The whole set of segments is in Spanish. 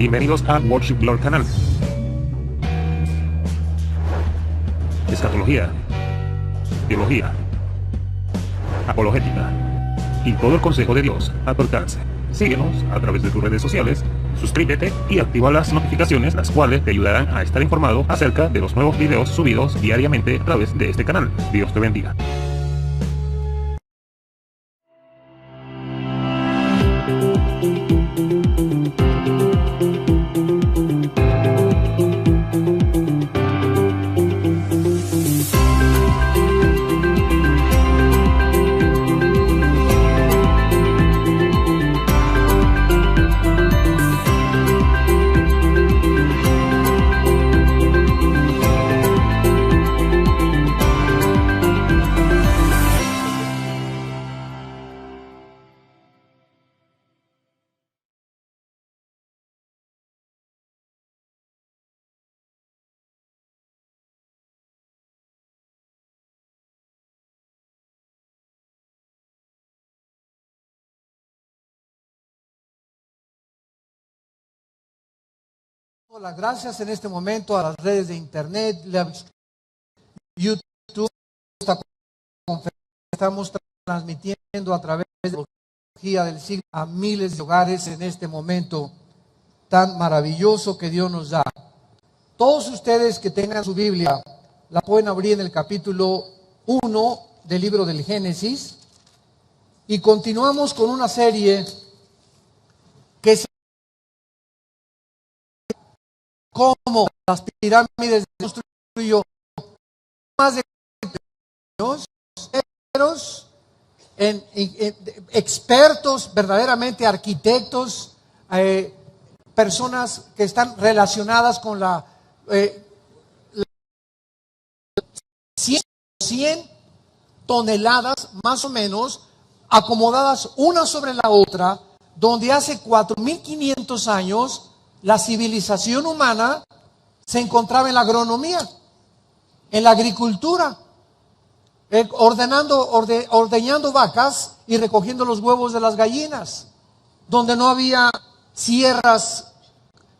Bienvenidos a Worship Lord Canal. Escatología, teología, apologética y todo el consejo de Dios a tu alcance. Síguenos a través de tus redes sociales, suscríbete y activa las notificaciones, las cuales te ayudarán a estar informado acerca de los nuevos videos subidos diariamente a través de este canal. Dios te bendiga. Las gracias en este momento a las redes de internet, YouTube. Esta conferencia estamos transmitiendo a través de la tecnología del siglo a miles de hogares en este momento tan maravilloso que Dios nos da. Todos ustedes que tengan su Biblia la pueden abrir en el capítulo 1 del libro del Génesis y continuamos con una serie que se como las pirámides se construyó más de años, expertos, verdaderamente arquitectos, personas que están relacionadas con la 100 toneladas más o menos, acomodadas una sobre la otra, donde hace 4.500 años la civilización humana se encontraba en la agronomía, en la agricultura, ordeñando vacas y recogiendo los huevos de las gallinas, donde no había sierras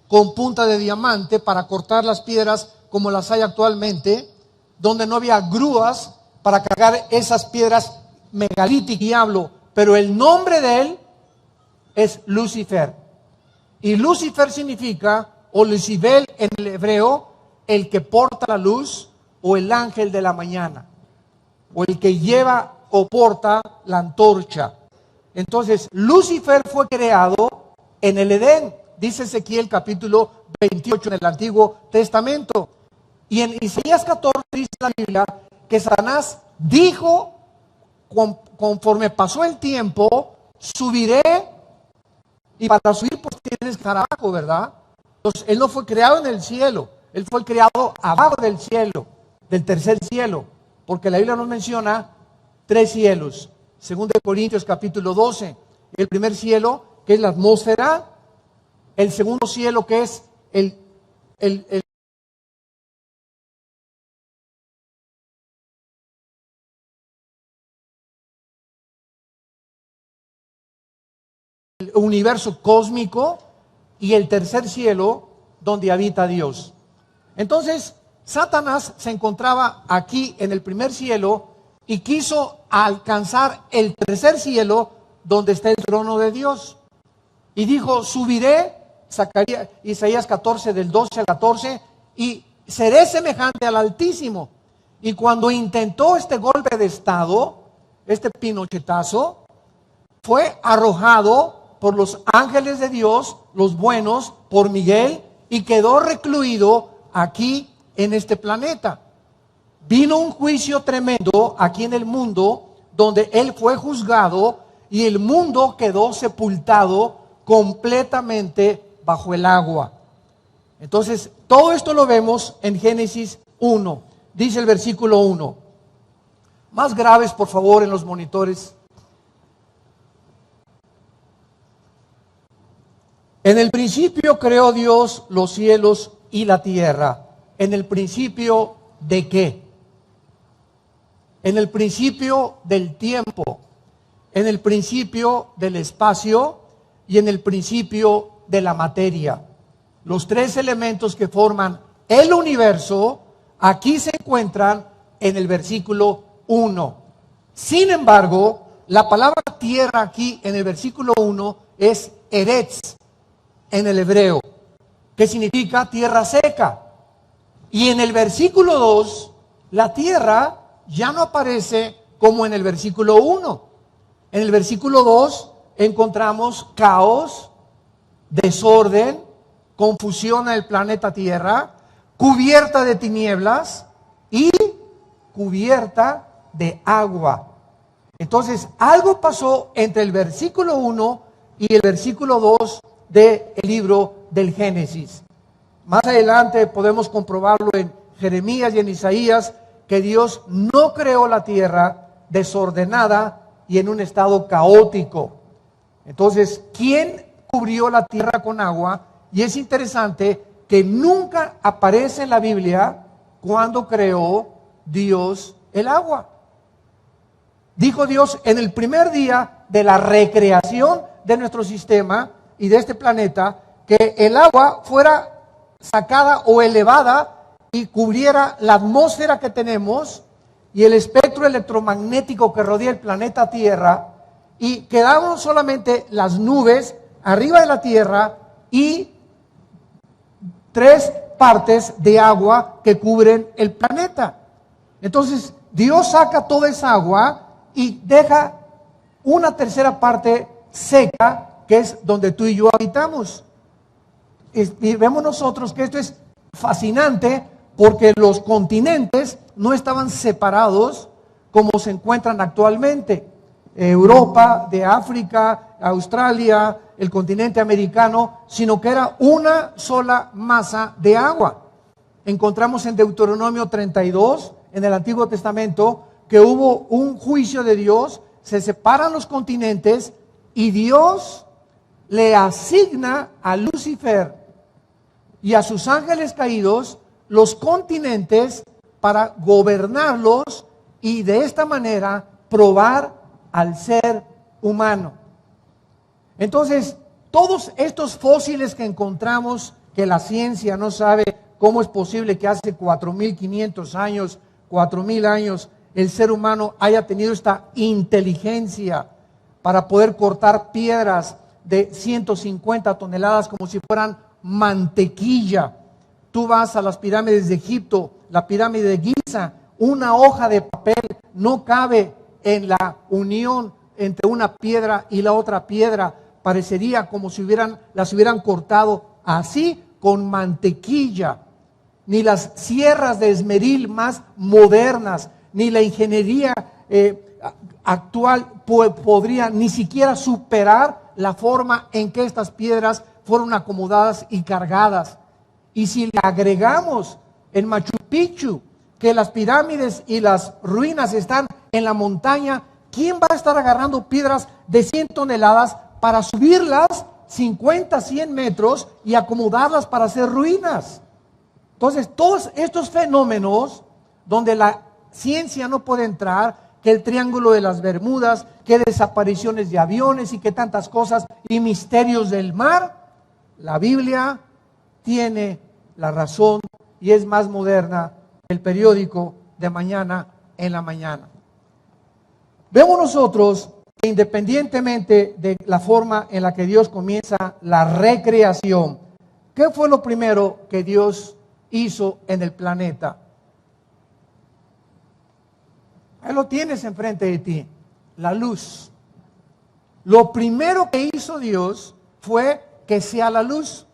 con punta de diamante para cortar las piedras como las hay actualmente, donde no había grúas para cargar esas piedras megalíticas. Diablo, pero el nombre de él es Lucifer. Y Lucifer significa, o Lucibel en el hebreo, el que porta la luz, o el ángel de la mañana, o el que lleva o porta la antorcha. Entonces, Lucifer fue creado en el Edén, dice Ezequiel capítulo 28 en el Antiguo Testamento. Y en Isaías 14 dice la Biblia que Satanás dijo, conforme pasó el tiempo, subiré. Y para subir, pues tienes que estar abajo, ¿verdad? Entonces, él no fue creado en el cielo, él fue creado abajo del cielo, del tercer cielo, porque la Biblia nos menciona 3 cielos. Según de Corintios capítulo 12, el primer cielo, que es la atmósfera, el segundo cielo, que es el universo cósmico, y el tercer cielo donde habita Dios. Entonces, Satanás se encontraba aquí en el primer cielo y quiso alcanzar el tercer cielo donde está el trono de Dios. Y dijo, subiré, Isaías 14 del 12 al 14, y seré semejante al Altísimo. Y cuando intentó este golpe de estado, este pinochetazo, fue arrojado por los ángeles de Dios, los buenos, por Miguel, y quedó recluido aquí en este planeta. Vino un juicio tremendo aquí en el mundo, donde él fue juzgado y el mundo quedó sepultado completamente bajo el agua. Entonces, todo esto lo vemos en Génesis 1. Dice el versículo 1. Más graves, por favor, en los monitores. En el principio creó Dios los cielos y la tierra. ¿En el principio de qué? En el principio del tiempo, en el principio del espacio y en el principio de la materia. Los tres elementos que forman el universo, aquí se encuentran en el versículo 1. Sin embargo, la palabra tierra aquí en el versículo 1 es eretz en el hebreo, que significa tierra seca. Y en el versículo 2, la tierra ya no aparece como en el versículo 1. En el versículo 2 encontramos caos, desorden, confusión en el planeta Tierra, cubierta de tinieblas y cubierta de agua. Entonces, algo pasó entre el versículo 1 y el versículo 2 del libro del Génesis. Más adelante podemos comprobarlo en Jeremías y en Isaías, que Dios no creó la tierra desordenada y en un estado caótico. Entonces, ¿quién cubrió la tierra con agua? Y es interesante que nunca aparece en la Biblia cuando creó Dios el agua. Dijo Dios en el primer día de la recreación de nuestro sistema y de este planeta, que el agua fuera sacada o elevada y cubriera la atmósfera que tenemos y el espectro electromagnético que rodea el planeta Tierra, y quedaron solamente las nubes arriba de la Tierra y 3 partes de agua que cubren el planeta. Entonces Dios saca toda esa agua y deja una tercera parte seca, que es donde tú y yo habitamos. Y vemos nosotros que esto es fascinante, porque los continentes no estaban separados como se encuentran actualmente. Europa, de África, Australia, el continente americano, sino que era una sola masa de agua. Encontramos en Deuteronomio 32, en el Antiguo Testamento, que hubo un juicio de Dios, se separan los continentes y Dios le asigna a Lucifer y a sus ángeles caídos los continentes para gobernarlos y de esta manera probar al ser humano. Entonces, todos estos fósiles que encontramos, que la ciencia no sabe cómo es posible que hace 4.500 años, 4.000 años, el ser humano haya tenido esta inteligencia para poder cortar piedras de 150 toneladas como si fueran mantequilla. Tú vas a las pirámides de Egipto, la pirámide de Giza, una hoja de papel no cabe en la unión entre una piedra y la otra piedra. Parecería como si las hubieran cortado así con mantequilla. Ni las sierras de esmeril más modernas, ni la ingeniería actual podría ni siquiera superar la forma en que estas piedras fueron acomodadas y cargadas. Y si le agregamos en Machu Picchu que las pirámides y las ruinas están en la montaña, ¿quién va a estar agarrando piedras de 100 toneladas para subirlas 50, 100 metros y acomodarlas para hacer ruinas? Entonces, todos estos fenómenos donde la ciencia no puede entrar, que el Triángulo de las Bermudas, que desapariciones de aviones y que tantas cosas y misterios del mar, la Biblia tiene la razón y es más moderna que el periódico de mañana en la mañana. Vemos nosotros que independientemente de la forma en la que Dios comienza la recreación, ¿qué fue lo primero que Dios hizo en el planeta? Ahí lo tienes enfrente de ti, la luz. Lo primero que hizo Dios fue que sea la luz.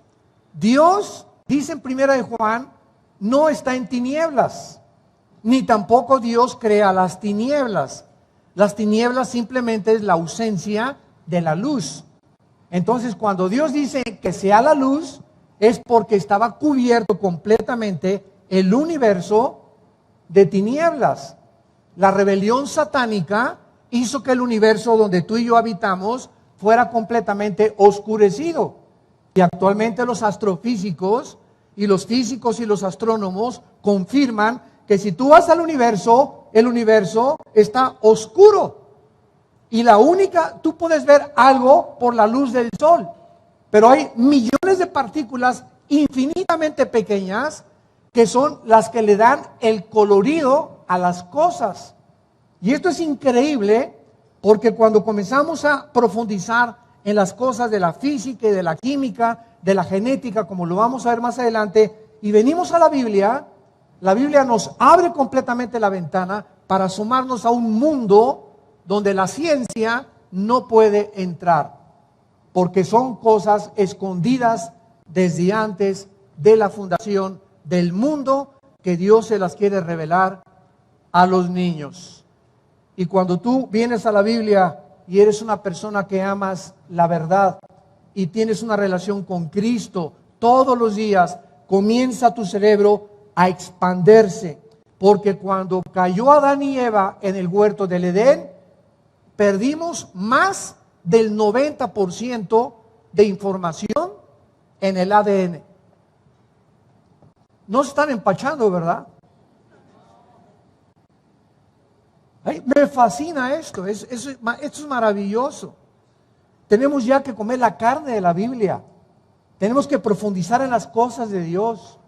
Dios, dice en 1 de Juan, no está en tinieblas, ni tampoco Dios crea las tinieblas. Las tinieblas simplemente es la ausencia de la luz. Entonces, cuando Dios dice que sea la luz, es porque estaba cubierto completamente el universo de tinieblas. La rebelión satánica hizo que el universo donde tú y yo habitamos fuera completamente oscurecido. Y actualmente los astrofísicos y los físicos y los astrónomos confirman que si tú vas al universo, el universo está oscuro. Y tú puedes ver algo por la luz del sol, pero hay millones de partículas infinitamente pequeñas, que son las que le dan el colorido a las cosas. Y esto es increíble, porque cuando comenzamos a profundizar en las cosas de la física y de la química, de la genética, como lo vamos a ver más adelante, y venimos a la Biblia nos abre completamente la ventana para asomarnos a un mundo donde la ciencia no puede entrar, porque son cosas escondidas desde antes de la fundación del mundo, que Dios se las quiere revelar a los niños. Y cuando tú vienes a la Biblia y eres una persona que amas la verdad y tienes una relación con Cristo todos los días, comienza tu cerebro a expandirse, porque cuando cayó Adán y Eva en el huerto del Edén, perdimos más del 90% de información en el ADN. No se están empachando, ¿verdad? Ay, me fascina esto, esto es maravilloso. Tenemos ya que comer la carne de la Biblia. Tenemos que profundizar en las cosas de Dios.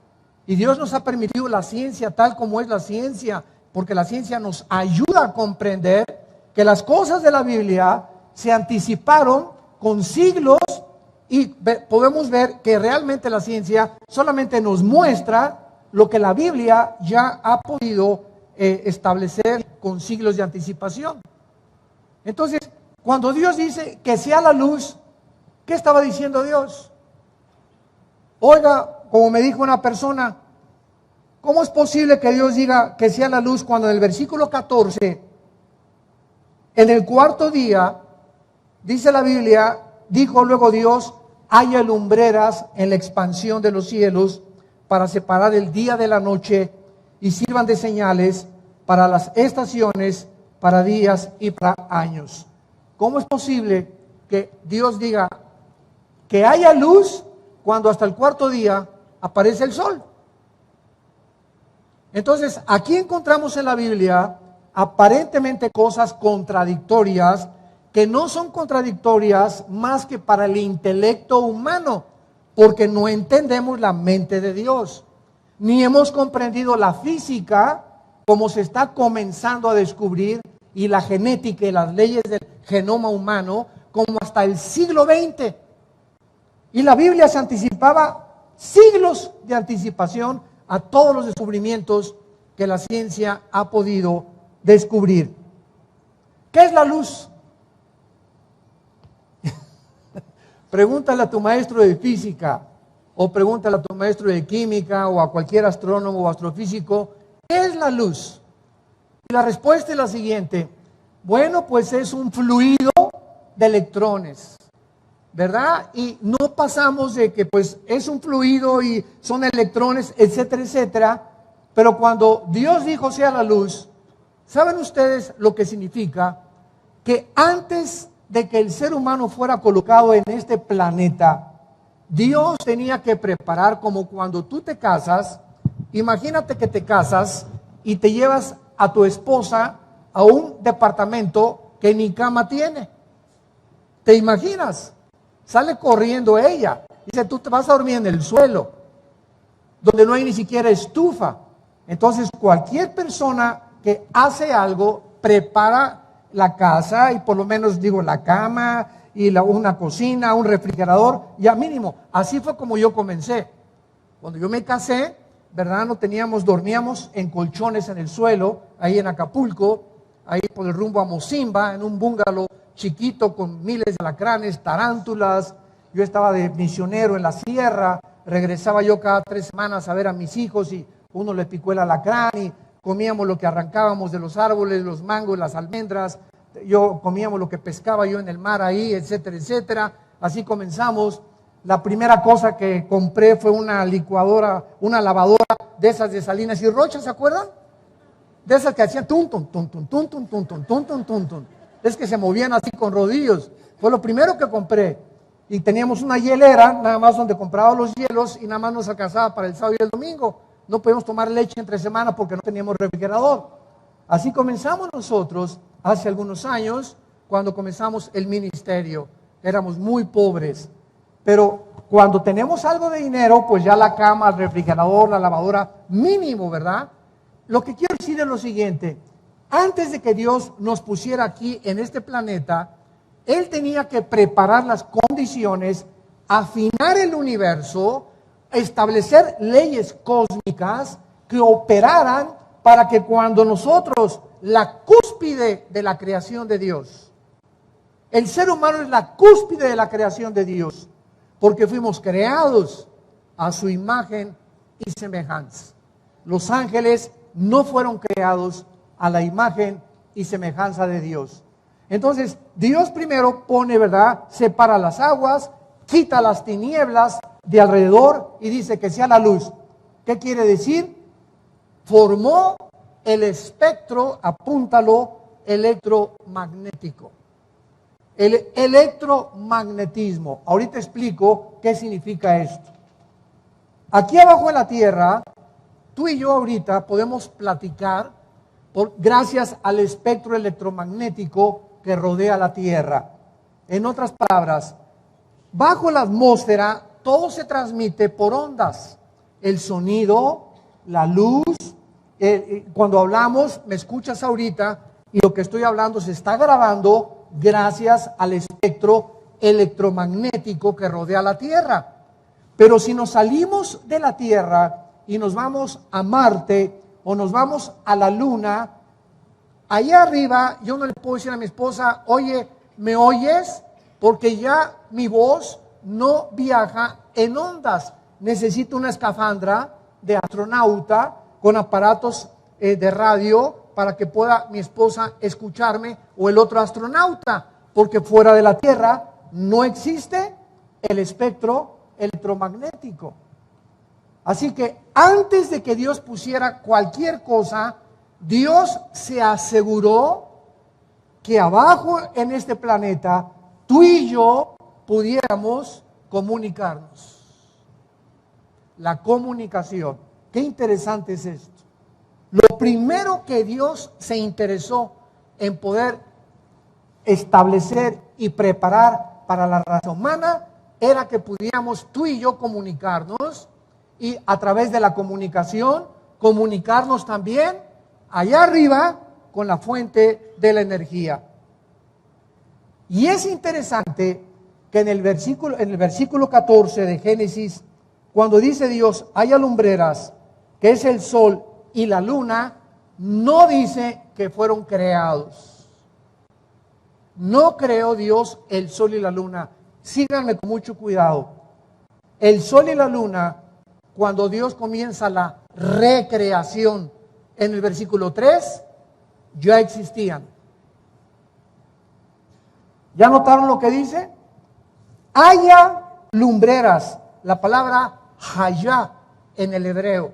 Y Dios nos ha permitido la ciencia tal como es la ciencia, porque la ciencia nos ayuda a comprender que las cosas de la Biblia se anticiparon con siglos, y podemos ver que realmente la ciencia solamente nos muestra lo que la Biblia ya ha podido establecer con siglos de anticipación. Entonces, cuando Dios dice que sea la luz, ¿qué estaba diciendo Dios? Oiga, como me dijo una persona, ¿cómo es posible que Dios diga que sea la luz cuando en el versículo 14, en el cuarto día, dice la Biblia, dijo luego Dios, haya lumbreras en la expansión de los cielos para separar el día de la noche y sirvan de señales para las estaciones, para días y para años? ¿Cómo es posible que Dios diga que haya luz cuando hasta el cuarto día aparece el sol? Entonces, aquí encontramos en la Biblia aparentemente cosas contradictorias, que no son contradictorias más que para el intelecto humano, porque no entendemos la mente de Dios, ni hemos comprendido la física como se está comenzando a descubrir, y la genética y las leyes del genoma humano como hasta el siglo XX. Y la Biblia se anticipaba siglos de anticipación a todos los descubrimientos que la ciencia ha podido descubrir. ¿Qué es la luz? Pregúntale a tu maestro de física, o pregúntale a tu maestro de química, o a cualquier astrónomo o astrofísico, ¿qué es la luz? Y la respuesta es la siguiente: bueno, pues es un fluido de electrones, ¿verdad? Y no pasamos de que pues es un fluido y son electrones, etcétera, etcétera. Pero cuando Dios dijo sea la luz, ¿saben ustedes lo que significa? Que antes de que el ser humano fuera colocado en este planeta, Dios tenía que preparar, como cuando tú te casas. Imagínate que te casas y te llevas a tu esposa a un departamento que ni cama tiene. ¿Te imaginas? Sale corriendo ella. Dice, tú te vas a dormir en el suelo, donde no hay ni siquiera estufa. Entonces, cualquier persona que hace algo, prepara la casa, y por lo menos digo la cama, y una cocina, un refrigerador, ya mínimo. Así fue como yo comencé. Cuando yo me casé, ¿verdad? Dormíamos en colchones en el suelo, ahí en Acapulco, ahí por el rumbo a Mocimba, en un bungalow chiquito con miles de alacranes, tarántulas. Yo estaba de misionero en la sierra, regresaba yo cada 3 semanas a ver a mis hijos, y uno le picó el alacrán, y comíamos lo que arrancábamos de los árboles, los mangos, las almendras. Comíamos lo que pescaba yo en el mar ahí, etcétera, etcétera. Así comenzamos. La primera cosa que compré fue una licuadora, una lavadora de esas de Salinas y Rocha, ¿se acuerdan? De esas que hacían tum, tum, tum, tum, tum, tum, tum, tum, tum, tum, tum, tum. Es que se movían así con rodillos. Fue lo primero que compré. Y teníamos una hielera, nada más, donde compraba los hielos, y nada más nos alcanzaba para el sábado y el domingo. No podíamos tomar leche entre semana porque no teníamos refrigerador. Así comenzamos nosotros hace algunos años, cuando comenzamos el ministerio. Éramos muy pobres, pero cuando tenemos algo de dinero, pues ya la cama, el refrigerador, la lavadora, mínimo, ¿verdad? Lo que quiero decir es lo siguiente: antes de que Dios nos pusiera aquí en este planeta, Él tenía que preparar las condiciones, afinar el universo, establecer leyes cósmicas que operaran para que cuando nosotros, la cúspide de la creación de Dios, el ser humano es la cúspide de la creación de Dios, porque fuimos creados a su imagen y semejanza. Los ángeles no fueron creados a la imagen y semejanza de Dios. Entonces, Dios primero pone, ¿verdad? Separa las aguas, quita las tinieblas de alrededor y dice que sea la luz. ¿Qué quiere decir? Formó el espectro, apúntalo, electromagnético. El electromagnetismo. Ahorita explico qué significa esto. Aquí abajo en la tierra, tú y yo ahorita podemos platicar gracias al espectro electromagnético que rodea la tierra. En otras palabras, bajo la atmósfera todo se transmite por ondas. El sonido, la luz. Cuando hablamos, me escuchas ahorita y lo que estoy hablando se está grabando gracias al espectro electromagnético que rodea la Tierra. Pero si nos salimos de la Tierra y nos vamos a Marte o nos vamos a la Luna, allá arriba yo no le puedo decir a mi esposa: oye, ¿me oyes? Porque ya mi voz no viaja en ondas. Necesito una escafandra de astronauta con aparatos de radio para que pueda mi esposa escucharme o el otro astronauta, porque fuera de la Tierra no existe el espectro electromagnético. Así que antes de que Dios pusiera cualquier cosa, Dios se aseguró que abajo en este planeta tú y yo pudiéramos comunicarnos. La comunicación. Qué interesante es esto. Lo primero que Dios se interesó en poder establecer y preparar para la raza humana era que pudiéramos tú y yo comunicarnos, y a través de la comunicación comunicarnos también allá arriba con la fuente de la energía. Y es interesante que en el versículo 14 de Génesis, cuando dice Dios: haya lumbreras, que es el sol y la luna, no dice que fueron creados. No creó Dios el sol y la luna. Síganme con mucho cuidado. El sol y la luna, cuando Dios comienza la recreación en el versículo 3, ya existían. ¿Ya notaron lo que dice? Haya lumbreras. La palabra hayá en el hebreo.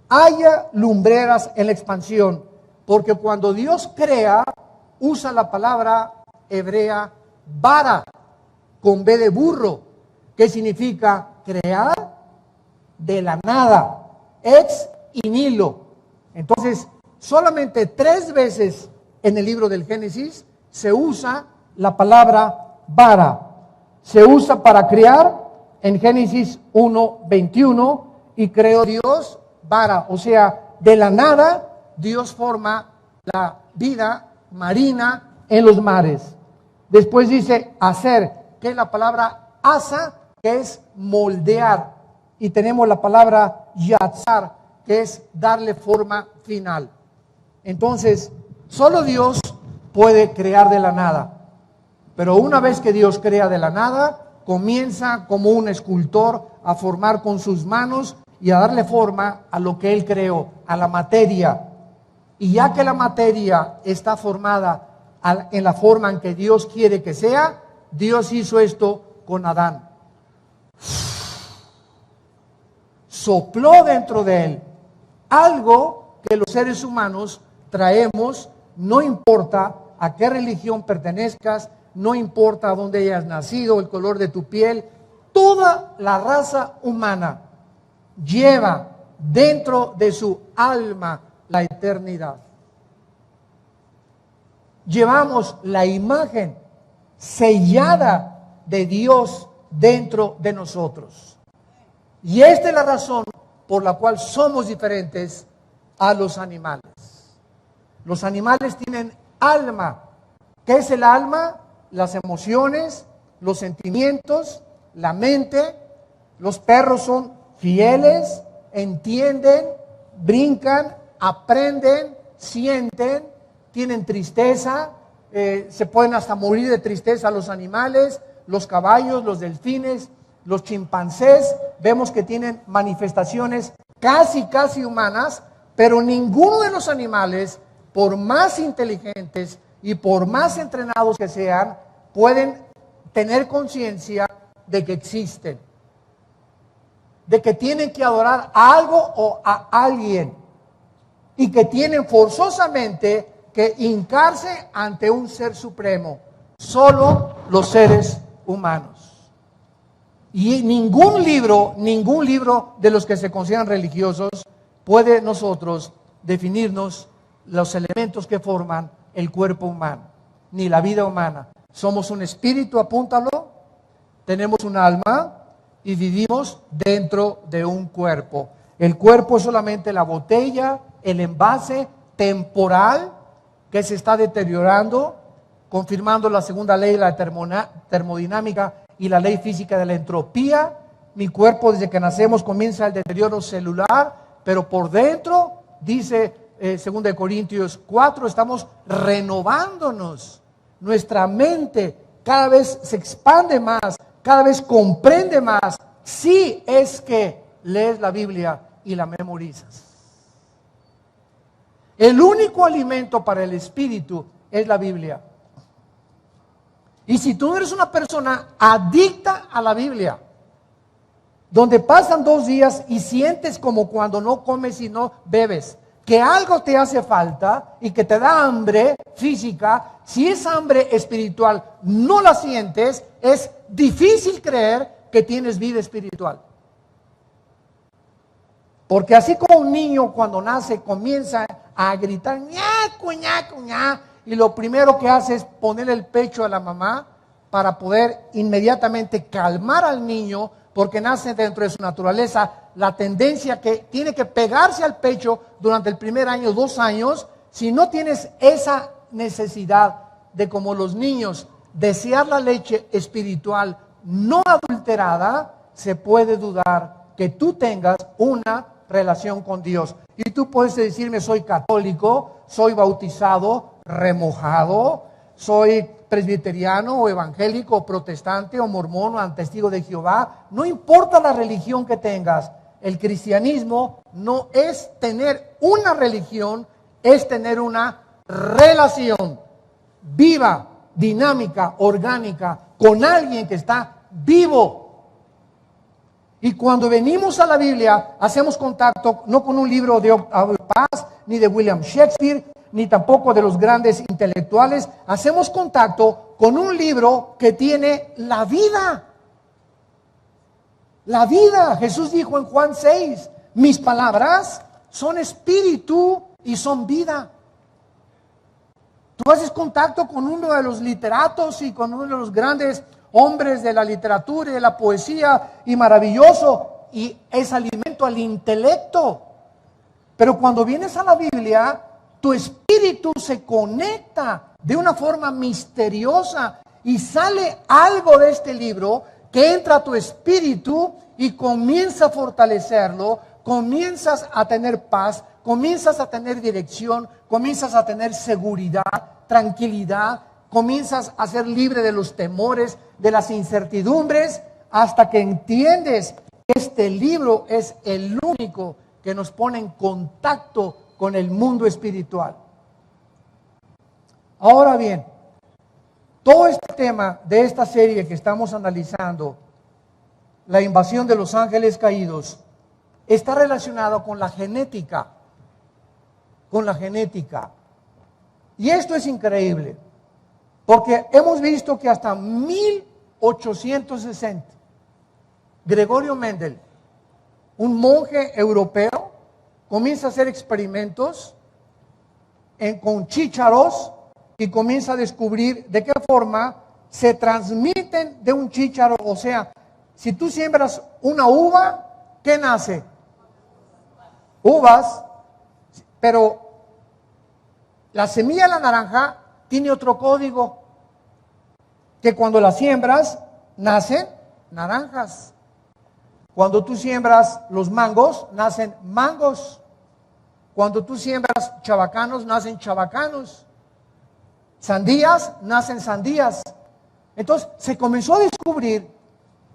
Haya lumbreras en la expansión, porque cuando Dios crea, usa la palabra hebrea bara, con B de burro, que significa crear de la nada, ex nihilo. Entonces, solamente 3 veces en el libro del Génesis se usa la palabra bara. Se usa para crear en Génesis 1:21, y creó Dios bara, o sea, de la nada Dios forma la vida marina en los mares. Después dice hacer, que es la palabra asa, que es moldear, y tenemos la palabra yatzar, que es darle forma final. Entonces, solo Dios puede crear de la nada, pero una vez que Dios crea de la nada, comienza como un escultor a formar con sus manos y a darle forma a lo que Él creó, a la materia. Y ya que la materia está formada en la forma en que Dios quiere que sea, Dios hizo esto con Adán. Sopló dentro de él algo que los seres humanos traemos, no importa a qué religión pertenezcas, no importa a dónde hayas nacido, el color de tu piel, toda la raza humana lleva dentro de su alma la eternidad. Llevamos la imagen sellada de Dios dentro de nosotros. Y esta es la razón por la cual somos diferentes a los animales. Los animales tienen alma. ¿Qué es el alma? Las emociones, los sentimientos, la mente. Los perros son fieles, entienden, brincan, aprenden, sienten, tienen tristeza, se pueden hasta morir de tristeza los animales, los caballos, los delfines, los chimpancés. Vemos que tienen manifestaciones casi humanas, pero ninguno de los animales, por más inteligentes y por más entrenados que sean, pueden tener conciencia de que existen, de que tienen que adorar a algo o a alguien, y que tienen forzosamente que hincarse ante un ser supremo. Solo los seres humanos. Y ningún libro de los que se consideran religiosos puede nosotros definirnos los elementos que forman el cuerpo humano, ni la vida humana. Somos un espíritu, apúntalo, tenemos un alma y vivimos dentro de un cuerpo. El cuerpo es solamente la botella, el envase temporal que se está deteriorando, confirmando la segunda ley de la termodinámica y la ley física de la entropía. Mi cuerpo desde que nacemos comienza el deterioro celular, pero por dentro, dice 2 Corintios 4, estamos renovándonos. Nuestra mente cada vez se expande más, cada vez comprende más, si es que lees la Biblia y la memorizas. El único alimento para el espíritu es la Biblia. Y si tú eres una persona adicta a la Biblia, donde pasan 2 días y sientes como cuando no comes y no bebes, que algo te hace falta y que te da hambre física, si esa hambre espiritual no la sientes, es difícil creer que tienes vida espiritual. Porque así como un niño cuando nace comienza a gritar ñacu, ñacu, ña, y lo primero que hace es ponerle el pecho a la mamá para poder inmediatamente calmar al niño, porque nace dentro de su naturaleza la tendencia que tiene que pegarse al pecho durante el primer año, 2 años. Si no tienes esa necesidad de, como los niños, desear la leche espiritual no adulterada, se puede dudar que tú tengas una relación con Dios. Y tú puedes decirme, soy católico, soy bautizado, remojado, soy presbiteriano o evangélico o protestante o mormón o testigo de Jehová. No importa la religión que tengas, el cristianismo no es tener una religión, es tener una relación viva, dinámica, orgánica, con alguien que está vivo. Y cuando venimos a la Biblia, hacemos contacto no con un libro de Octavio Paz, ni de William Shakespeare, ni tampoco de los grandes intelectuales. Hacemos contacto con un libro que tiene la vida. La vida. Jesús dijo en Juan 6, mis palabras son espíritu y son vida. Tú haces contacto con uno de los literatos y con uno de los grandes hombres de la literatura y de la poesía, y maravilloso, y es alimento al intelecto. Pero cuando vienes a la Biblia, tu espíritu se conecta de una forma misteriosa y sale algo de este libro que entra a tu espíritu y comienza a fortalecerlo, comienzas a tener paz, comienzas a tener dirección, comienzas a tener seguridad, tranquilidad, comienzas a ser libre de los temores, de las incertidumbres, hasta que entiendes que este libro es el único que nos pone en contacto con el mundo espiritual. Ahora bien, todo este tema de esta serie que estamos analizando, la invasión de los ángeles caídos, está relacionado con la genética. Con la genética. Y esto es increíble, porque hemos visto que hasta 1860, Gregorio Mendel, un monje europeo, comienza a hacer experimentos con chícharos y comienza a descubrir de qué forma se transmiten de un chícharo, o sea, Si tú siembras una uva, ¿qué nace? Uvas. Pero la semilla de la naranja tiene otro código, que cuando la siembras, nacen naranjas. Cuando tú siembras los mangos, nacen mangos. Cuando tú siembras chabacanos, nacen chabacanos. Sandías, nacen sandías. Entonces, se comenzó a descubrir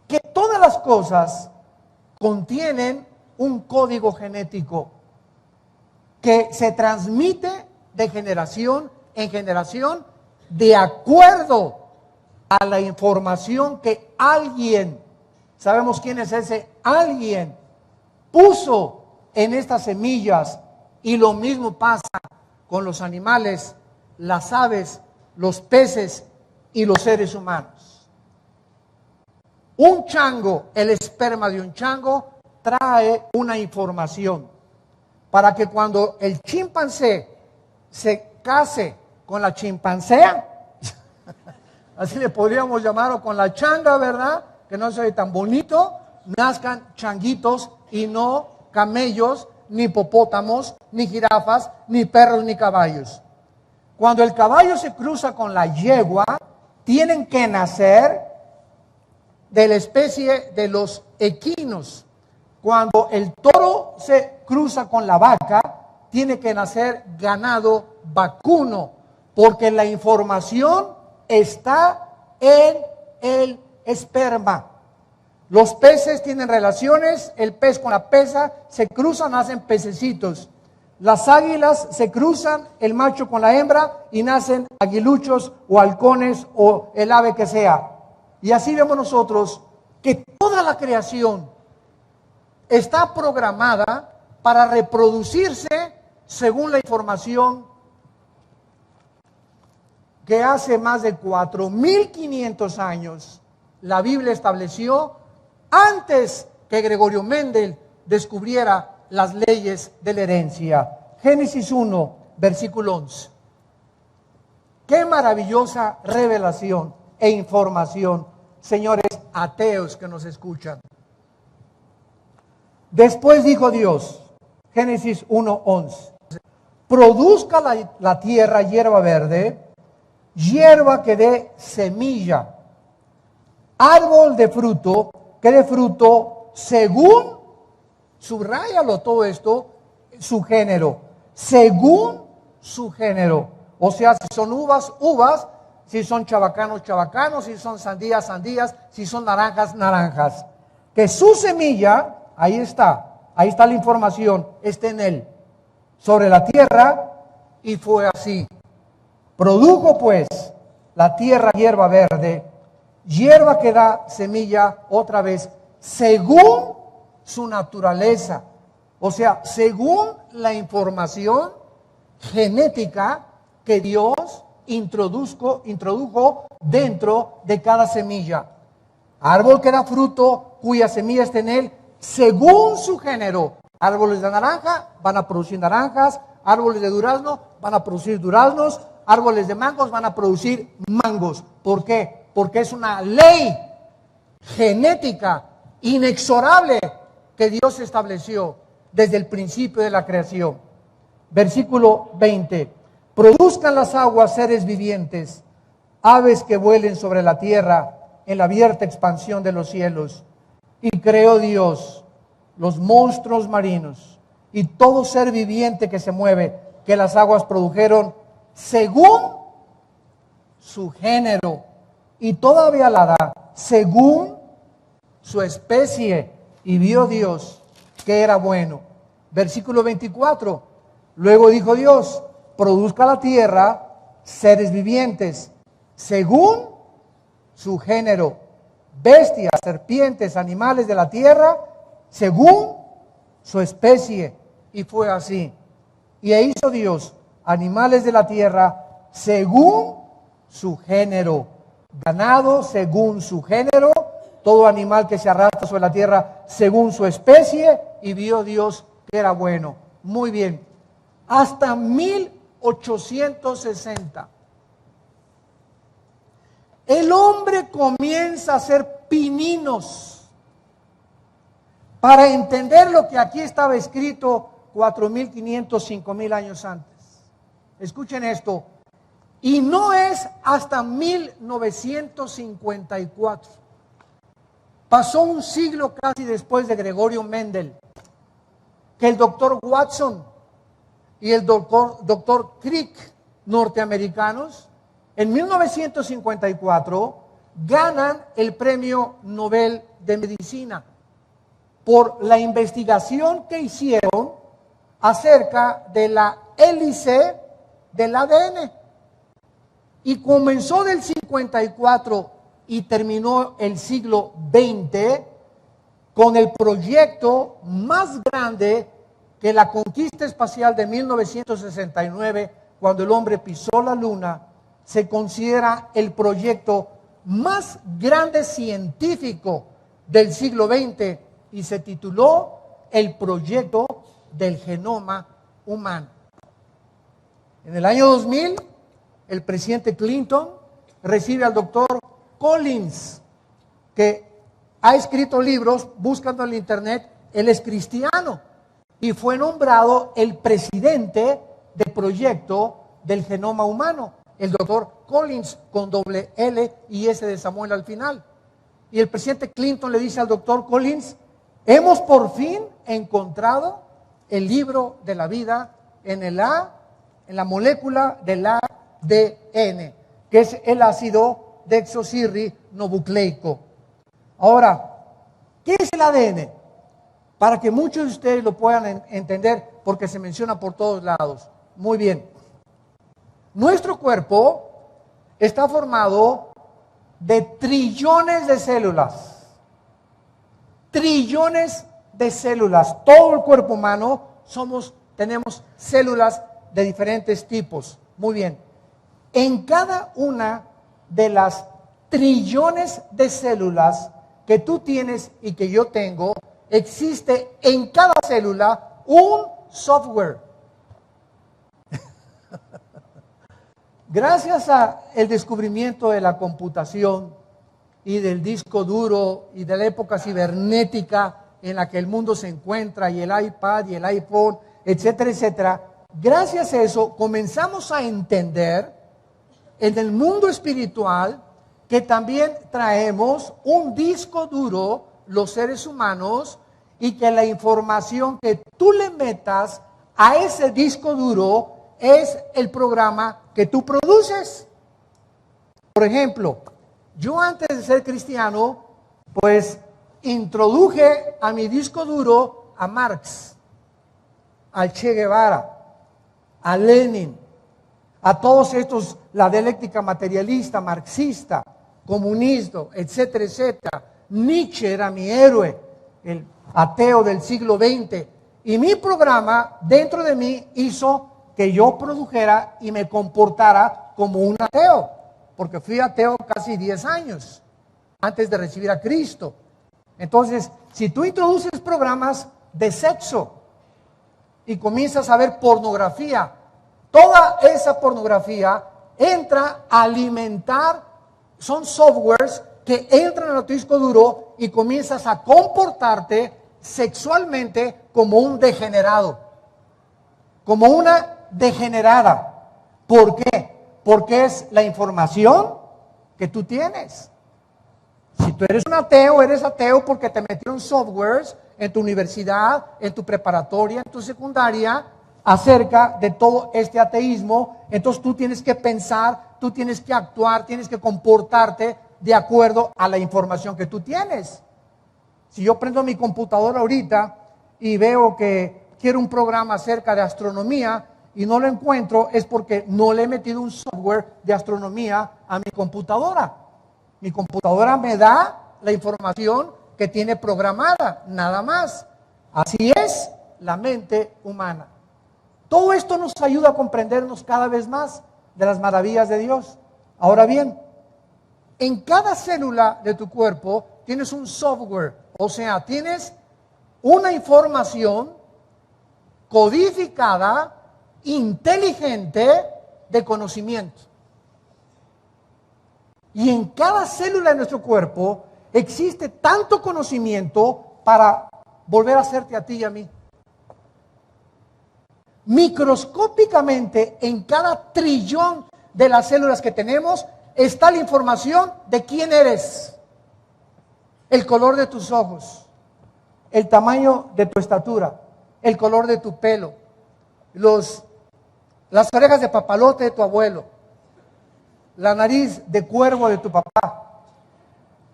que todas las cosas contienen un código genético que se transmite de generación en generación de acuerdo a la información que alguien, sabemos quién es ese alguien, puso en estas semillas. Y lo mismo pasa con los animales, las aves, los peces y los seres humanos. Un chango, el esperma de un chango, trae una información para que cuando el chimpancé se case con la chimpancea, así le podríamos llamar, o con la changa, ¿verdad? Que no se ve tan bonito, nazcan changuitos y no camellos, ni hipopótamos, ni jirafas, ni perros, ni caballos. Cuando el caballo se cruza con la yegua, tienen que nacer de la especie de los equinos. Cuando el toro se cruza con la vaca, tiene que nacer ganado vacuno, porque la información está en el esperma. Los peces tienen relaciones, el pez con la peza, se cruzan, nacen pececitos. Las águilas se cruzan, el macho con la hembra, y nacen aguiluchos o halcones o el ave que sea. Y así vemos nosotros que toda la creación está programada para reproducirse según la información que hace más de 4.500 años la Biblia estableció antes que Gregorio Mendel descubriera las leyes de la herencia. Génesis 1, versículo 11. Qué maravillosa revelación e información, señores ateos que nos escuchan. Después dijo Dios, Génesis 1, 11, produzca la tierra hierba verde, hierba que dé semilla, árbol de fruto que dé fruto según, subráyalo todo esto, su género, según su género. O sea, si son uvas, uvas, si son chabacanos, chabacanos, si son sandías, sandías, si son naranjas, naranjas. Que su semilla, ahí está la información, está en él, sobre la tierra, y fue así. Produjo pues la tierra hierba verde, hierba que da semilla otra vez, según su naturaleza. O sea, según la información genética que Dios introdujo dentro de cada semilla. Árbol que da fruto, cuya semilla está en él, según su género. Árboles de naranja van a producir naranjas, árboles de durazno van a producir duraznos, árboles de mangos van a producir mangos. ¿Por qué? Porque es una ley genética inexorable que Dios estableció desde el principio de la creación. Versículo 20. Produzcan las aguas seres vivientes, aves que vuelen sobre la tierra en la abierta expansión de los cielos. Y creó Dios los monstruos marinos y todo ser viviente que se mueve, que las aguas produjeron según su género, y todavía la da según su especie, y vio Dios que era bueno. Versículo 24. Luego dijo Dios, produzca la tierra seres vivientes según su género, bestias, serpientes, animales de la tierra, según su especie. Y fue así. Y hizo Dios animales de la tierra según su género, ganado según su género, todo animal que se arrastra sobre la tierra según su especie, y vio Dios que era bueno. Muy bien. Hasta 1860. El hombre comienza a hacer pininos para entender lo que aquí estaba escrito 4.500, 5.000 años antes. Escuchen esto. Y no es hasta 1954. Pasó un siglo casi después de Gregorio Mendel, que el doctor Watson y el doctor Crick, norteamericanos, en 1954 ganan el Premio Nobel de Medicina por la investigación que hicieron acerca de la hélice del ADN. Y comenzó del 54 y terminó el siglo XX con el proyecto más grande que la conquista espacial de 1969, cuando el hombre pisó la luna. Se considera el proyecto más grande científico del siglo XX y se tituló el proyecto del genoma humano. En el año 2000, el presidente Clinton recibe al doctor Collins, que ha escrito libros, buscando en la internet. Él es cristiano y fue nombrado el presidente del proyecto del genoma humano, el doctor Collins, con doble L y S de Samuel al final. Y el presidente Clinton le dice al doctor Collins: hemos por fin encontrado el libro de la vida en la molécula del ADN, que es el ácido desoxirribonucleico. Ahora, ¿qué es el ADN? Para que muchos de ustedes lo puedan entender, porque se menciona por todos lados. Muy bien. Nuestro cuerpo está formado de trillones de células. Trillones de células. Todo el cuerpo humano tenemos células de diferentes tipos. Muy bien. En cada una de las trillones de células que tú tienes y que yo tengo, existe en cada célula un software. Gracias al descubrimiento de la computación y del disco duro y de la época cibernética en la que el mundo se encuentra, y el iPad y el iPhone, etcétera, etcétera, gracias a eso comenzamos a entender en el mundo espiritual que también traemos un disco duro, los seres humanos, y que la información que tú le metas a ese disco duro es el programa que tú produces. Por ejemplo, yo antes de ser cristiano, pues introduje a mi disco duro a Marx, al Che Guevara, a Lenin, a todos estos, la dialéctica materialista, marxista, comunista, etcétera, etcétera. Nietzsche era mi héroe, el ateo del siglo XX. Y mi programa dentro de mí hizo que yo produjera y me comportara como un ateo, porque fui ateo casi 10 años antes de recibir a Cristo. Entonces, si tú introduces programas de sexo y comienzas a ver pornografía, toda esa pornografía entra a alimentar, son softwares que entran a tu disco duro y comienzas a comportarte sexualmente como un degenerado, como una degenerada. ¿Por qué? Porque es la información que tú tienes. Si tú eres un ateo, eres ateo porque te metieron softwares en tu universidad, en tu preparatoria, en tu secundaria, acerca de todo este ateísmo. Entonces tú tienes que pensar, tú tienes que actuar, tienes que comportarte de acuerdo a la información que tú tienes. Si yo prendo mi computadora ahorita y veo que quiero un programa acerca de astronomía y no lo encuentro, es porque no le he metido un software de astronomía a mi computadora. Mi computadora me da la información que tiene programada, nada más. Así es la mente humana. Todo esto nos ayuda a comprendernos cada vez más de las maravillas de Dios. Ahora bien, en cada célula de tu cuerpo tienes un software, o sea, tienes una información codificada, inteligente, de conocimiento. Y en cada célula de nuestro cuerpo existe tanto conocimiento para volver a hacerte a ti y a mí. Microscópicamente, en cada trillón de las células que tenemos, está la información de quién eres. El color de tus ojos, el tamaño de tu estatura, el color de tu pelo, las orejas de papalote de tu abuelo, la nariz de cuervo de tu papá.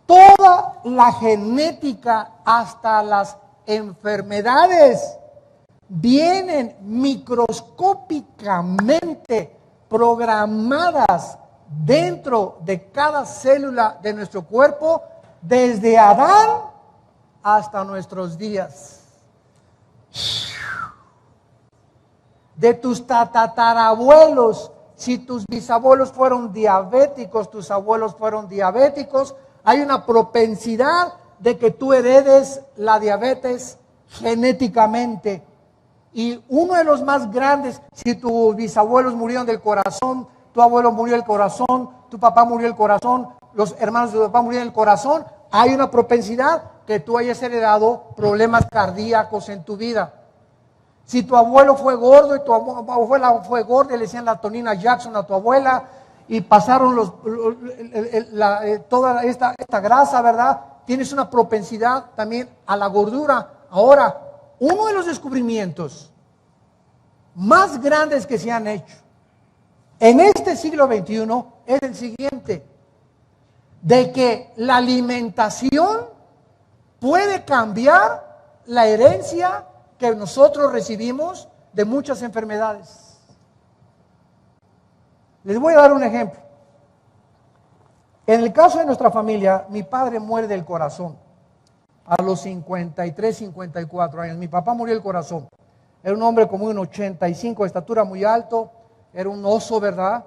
Toda la genética, hasta las enfermedades, vienen microscópicamente programadas dentro de cada célula de nuestro cuerpo, desde Adán hasta nuestros días. De tus tatarabuelos, si tus bisabuelos fueron diabéticos, tus abuelos fueron diabéticos, hay una propensidad de que tú heredes la diabetes genéticamente. Y uno de los más grandes, si tus bisabuelos murieron del corazón, tu abuelo murió del corazón, tu papá murió del corazón, los hermanos de tu papá murieron del corazón, hay una propensidad que tú hayas heredado problemas cardíacos en tu vida. Si tu abuelo fue gordo y tu abuela fue gorda, le decían la Tonina Jackson a tu abuela, y pasaron toda esta grasa, ¿verdad? Tienes una propensidad también a la gordura. Ahora, uno de los descubrimientos más grandes que se han hecho en este siglo XXI es el siguiente: de que la alimentación puede cambiar la herencia que nosotros recibimos de muchas enfermedades. Les voy a dar un ejemplo. En el caso de nuestra familia, mi padre muere del corazón a los 53, 54 años. Mi papá murió del corazón. Era un hombre como un 85 de estatura, muy alto. Era un oso, ¿verdad?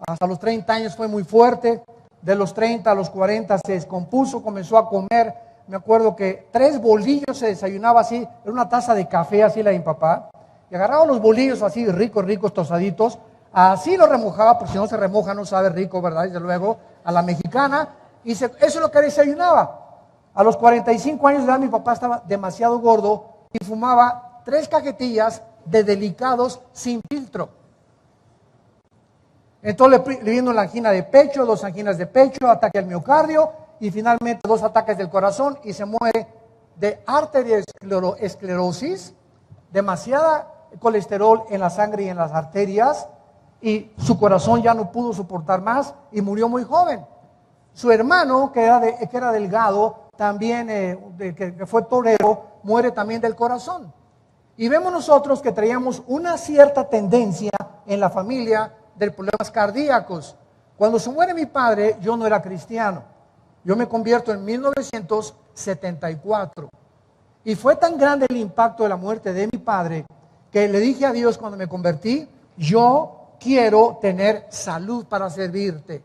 Hasta los 30 años fue muy fuerte. De los 30 a los 40 se descompuso, comenzó a comer. Me acuerdo que 3 bolillos se desayunaba así. Era una taza de café, así la de mi papá. Y agarraba los bolillos así, ricos, tostaditos. Así lo remojaba, porque si no se remoja no sabe rico, ¿verdad? Desde luego, a la mexicana. Y eso es lo que desayunaba. A los 45 años de edad mi papá estaba demasiado gordo y fumaba 3 cajetillas de Delicados sin filtro. Entonces le vino la angina de pecho, 2 anginas de pecho, ataque al miocardio y finalmente 2 ataques del corazón y se muere de arteriosclerosis, demasiada colesterol en la sangre y en las arterias, y su corazón ya no pudo soportar más y murió muy joven. Su hermano, que era delgado, también que fue torero, muere también del corazón. Y vemos nosotros que traíamos una cierta tendencia en la familia de problemas cardíacos. Cuando se muere mi padre, yo no era cristiano. Yo me convierto en 1974. Y fue tan grande el impacto de la muerte de mi padre que le dije a Dios cuando me convertí: yo quiero tener salud para servirte.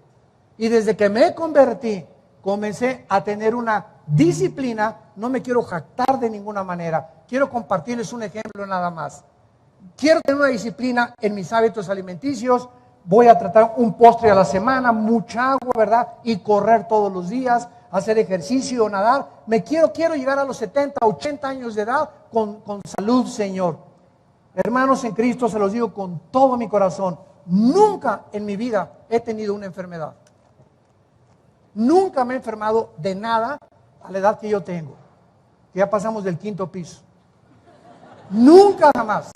Y desde que me convertí, comencé a tener una disciplina. No me quiero jactar de ninguna manera. Quiero compartirles un ejemplo nada más. Quiero tener una disciplina en mis hábitos alimenticios. Voy a tratar un postre a la semana, mucha agua, ¿verdad? Y correr todos los días, hacer ejercicio, nadar. Quiero llegar a los 70, 80 años de edad con salud, Señor. Hermanos en Cristo, se los digo con todo mi corazón, nunca en mi vida he tenido una enfermedad. Nunca me he enfermado de nada a la edad que yo tengo, que ya pasamos del 5º piso. Nunca jamás.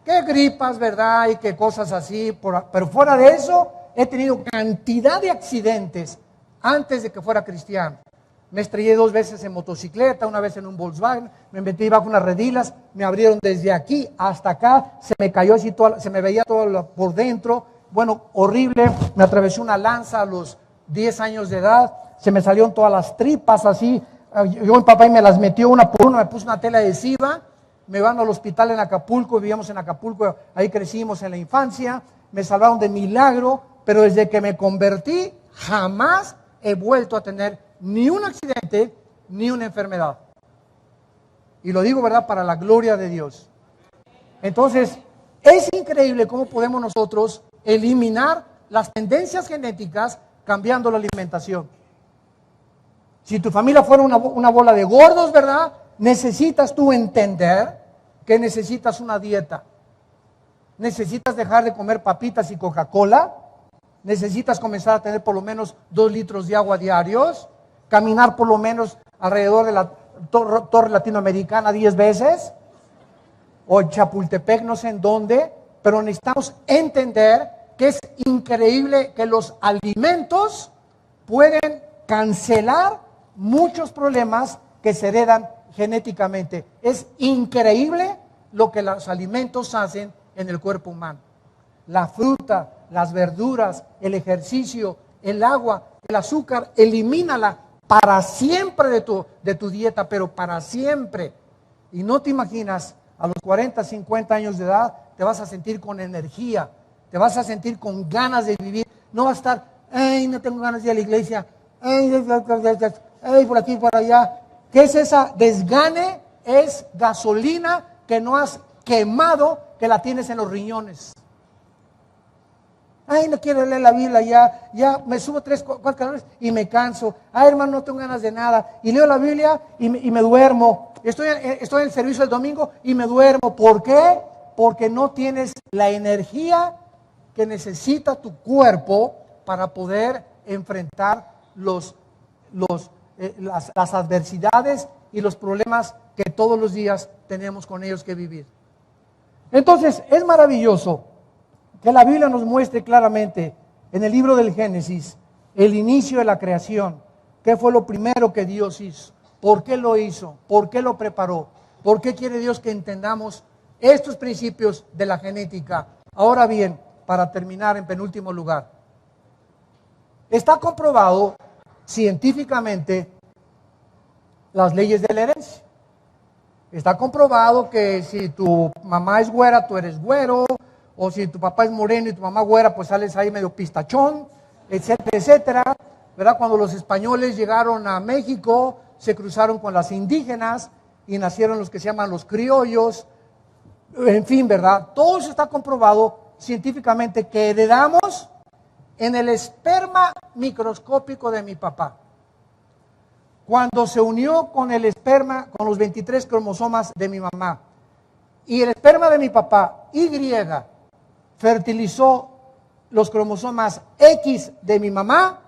Qué gripas, ¿verdad? Y qué cosas así, pero fuera de eso, he tenido cantidad de accidentes antes de que fuera cristiano. Me estrellé 2 veces en motocicleta, una vez en un Volkswagen, me metí bajo unas redilas, me abrieron desde aquí hasta acá, se me cayó así, se me veía todo por dentro, bueno, horrible. Me atravesó una lanza a los 10 años de edad, se me salieron todas las tripas así. Yo, mi papá, y me las metió una por una, me puso una tela adhesiva, me van al hospital en Acapulco, vivíamos en Acapulco, ahí crecimos en la infancia, me salvaron de milagro, pero desde que me convertí, jamás he vuelto a tener ni un accidente, ni una enfermedad. Y lo digo, ¿verdad?, para la gloria de Dios. Entonces, es increíble cómo podemos nosotros eliminar las tendencias genéticas cambiando la alimentación. Si tu familia fuera una bola de gordos, ¿verdad?, necesitas tú entender que necesitas una dieta. Necesitas dejar de comer papitas y Coca-Cola. Necesitas comenzar a tener por lo menos 2 litros de agua diarios. Caminar por lo menos alrededor de la torre latinoamericana 10 veces. O en Chapultepec, no sé en dónde. Pero necesitamos entender que es increíble que los alimentos pueden cancelar muchos problemas que se heredan genéticamente. Es increíble lo que los alimentos hacen en el cuerpo humano. La fruta, las verduras, el ejercicio, el agua, el azúcar, elimínala para siempre de tu dieta, pero para siempre. Y no te imaginas, a los 40, 50 años de edad, te vas a sentir con energía, te vas a sentir con ganas de vivir. No vas a estar, ay, no tengo ganas de ir a la iglesia, ay, por aquí, por allá. ¿Qué es esa desgane? Es gasolina que no has quemado, que la tienes en los riñones. Ay, no quiero leer la Biblia, ya me subo 3, 4 calorías y me canso. Ay, hermano, no tengo ganas de nada. Y leo la Biblia y me duermo. Estoy en el servicio el domingo y me duermo. ¿Por qué? Porque no tienes la energía que necesita tu cuerpo para poder enfrentar las adversidades y los problemas que todos los días tenemos con ellos que vivir. Entonces, es maravilloso que la Biblia nos muestre claramente en el libro del Génesis el inicio de la creación. ¿Qué fue lo primero que Dios hizo? ¿Por qué lo hizo? ¿Por qué lo preparó? ¿Por qué quiere Dios que entendamos estos principios de la genética? Ahora bien, para terminar en penúltimo lugar, está comprobado científicamente las leyes de la herencia. Está comprobado que si tu mamá es güera, tú eres güero, o si tu papá es moreno y tu mamá güera, pues sales ahí medio pistachón, etcétera, etcétera. ¿Verdad? Cuando los españoles llegaron a México, se cruzaron con las indígenas y nacieron los que se llaman los criollos. En fin, ¿verdad? Todo eso está comprobado científicamente que heredamos en el esperma microscópico de mi papá. Cuando se unió con el esperma, con los 23 cromosomas de mi mamá, y el esperma de mi papá, Y, fertilizó los cromosomas X de mi mamá,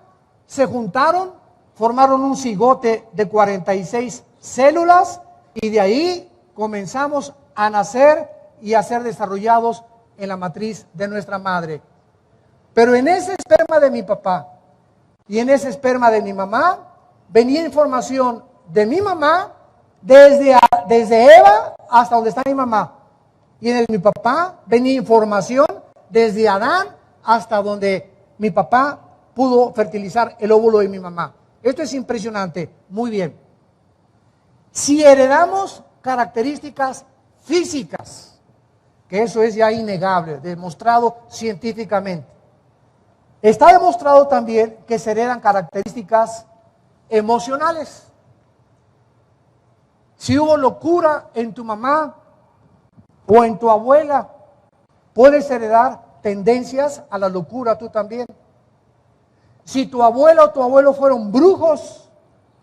se juntaron, formaron un cigote de 46 células, y de ahí comenzamos a nacer y a ser desarrollados en la matriz de nuestra madre. Pero en ese esperma de mi papá y en ese esperma de mi mamá, venía información de mi mamá desde Eva hasta donde está mi mamá. Y en el de mi papá venía información desde Adán hasta donde mi papá pudo fertilizar el óvulo de mi mamá. Esto es impresionante. Muy bien. Si heredamos características físicas, que eso es ya innegable, demostrado científicamente, está demostrado también que se heredan características emocionales. Si hubo locura en tu mamá o en tu abuela, puedes heredar tendencias a la locura tú también. Si tu abuela o tu abuelo fueron brujos,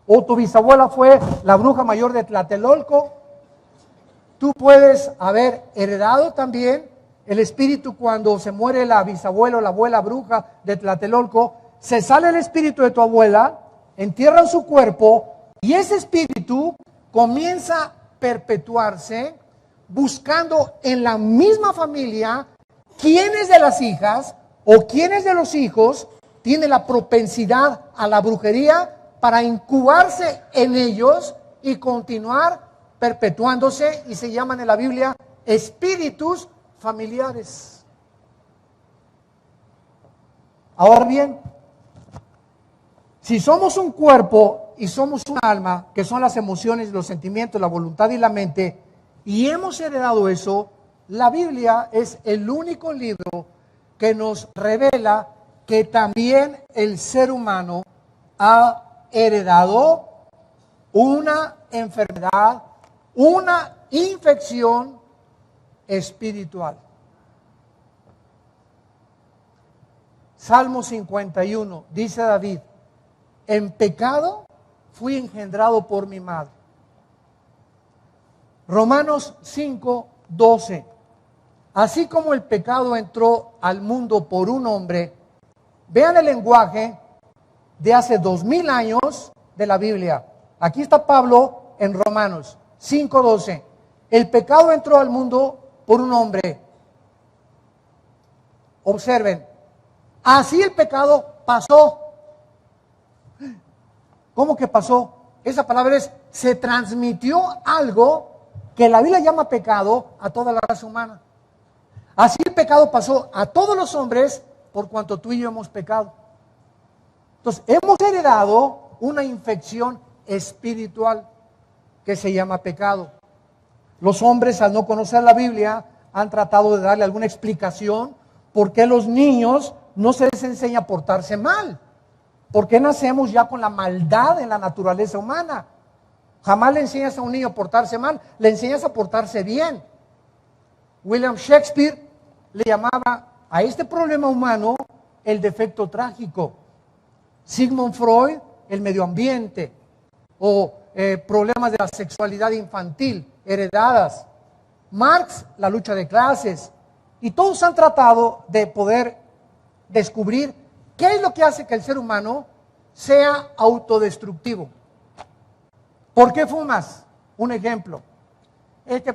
o tu bisabuela fue la bruja mayor de Tlatelolco, tú puedes haber heredado también el espíritu. Cuando se muere la bisabuela o la abuela bruja de Tlatelolco, se sale el espíritu de tu abuela, entierran su cuerpo y ese espíritu comienza a perpetuarse buscando en la misma familia quiénes de las hijas o quiénes de los hijos tienen la propensidad a la brujería para incubarse en ellos y continuar perpetuándose, y se llaman en la Biblia espíritus familiares. Ahora bien, si somos un cuerpo y somos un alma, que son las emociones, los sentimientos, la voluntad y la mente, y hemos heredado eso, la Biblia es el único libro que nos revela que también el ser humano ha heredado una enfermedad, una infección espiritual. Salmo 51, dice David: en pecado fui engendrado por mi madre. Romanos 5:12. Así como el pecado entró al mundo por un hombre, vean el lenguaje de hace 2000 años de la Biblia. Aquí está Pablo en Romanos 5:12. El pecado entró al mundo por un hombre. Observen, así el pecado pasó. ¿Cómo que pasó? Esa palabra es, se transmitió algo que la Biblia llama pecado a toda la raza humana. Así el pecado pasó a todos los hombres por cuanto tú y yo hemos pecado. Entonces, hemos heredado una infección espiritual que se llama pecado. Los hombres, al no conocer la Biblia, han tratado de darle alguna explicación por qué los niños no se les enseña a portarse mal. ¿Por qué nacemos ya con la maldad en la naturaleza humana? Jamás le enseñas a un niño a portarse mal, le enseñas a portarse bien. William Shakespeare le llamaba a este problema humano el defecto trágico. Sigmund Freud, el medio ambiente, o problemas de la sexualidad infantil, heredadas. Marx, la lucha de clases. Y todos han tratado de poder descubrir qué es lo que hace que el ser humano sea autodestructivo. ¿Por qué fumas? Un ejemplo.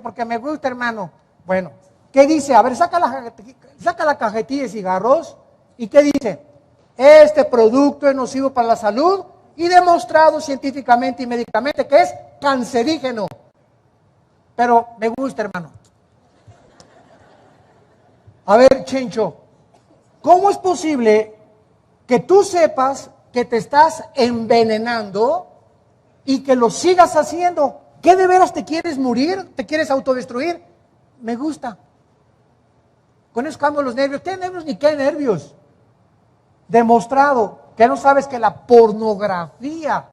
Porque me gusta, hermano. Bueno, ¿qué dice? A ver, saca la cajetilla de cigarros. ¿Y qué dice? Este producto es nocivo para la salud y demostrado científicamente y médicamente que es cancerígeno. Pero me gusta, hermano. A ver, Chencho, ¿cómo es posible que tú sepas que te estás envenenando y que lo sigas haciendo? ¿Qué de veras te quieres morir? ¿Te quieres autodestruir? Me gusta. Con eso cambio los nervios. ¿Qué nervios ni qué nervios? Demostrado que no sabes que la pornografía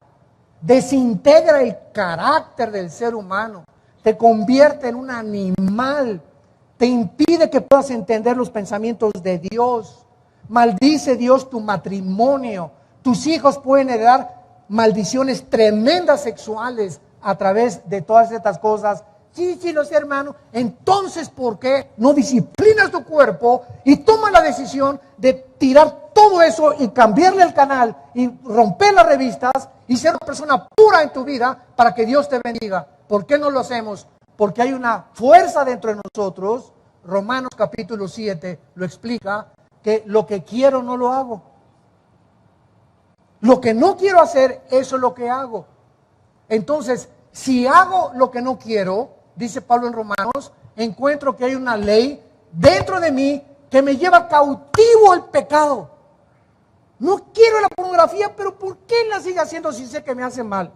desintegra el carácter del ser humano, te convierte en un animal, te impide que puedas entender los pensamientos de Dios. Maldice Dios tu matrimonio. Tus hijos pueden heredar maldiciones tremendas sexuales a través de todas estas cosas. Sí, lo sé, hermano. Entonces, ¿por qué no disciplinas tu cuerpo y tomas la decisión de tirar todo eso y cambiarle el canal y romper las revistas y ser una persona pura en tu vida para que Dios te bendiga? ¿Por qué no lo hacemos? Porque hay una fuerza dentro de nosotros. Romanos capítulo 7 lo explica, que lo que quiero no lo hago. Lo que no quiero hacer, eso es lo que hago. Entonces, si hago lo que no quiero, dice Pablo en Romanos, encuentro que hay una ley dentro de mí que me lleva cautivo al pecado. No quiero la pornografía, pero ¿por qué la sigo haciendo si sé que me hace mal?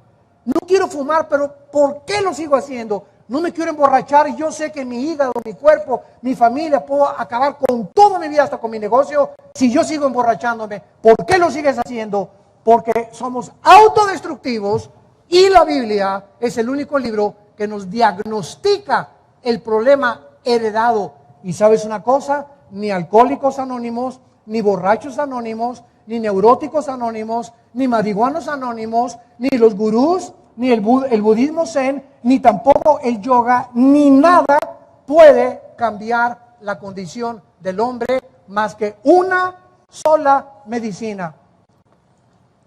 No quiero fumar, pero ¿por qué lo sigo haciendo? No me quiero emborrachar y yo sé que mi hígado, mi cuerpo, mi familia, puedo acabar con toda mi vida, hasta con mi negocio, si yo sigo emborrachándome. ¿Por qué lo sigues haciendo? Porque somos autodestructivos y la Biblia es el único libro que nos diagnostica el problema heredado. Y ¿sabes una cosa? Ni Alcohólicos Anónimos, ni Borrachos Anónimos, ni Neuróticos Anónimos, ni Marihuanos Anónimos, ni los gurús, ni el budismo zen, ni tampoco el yoga, ni nada puede cambiar la condición del hombre más que una sola medicina: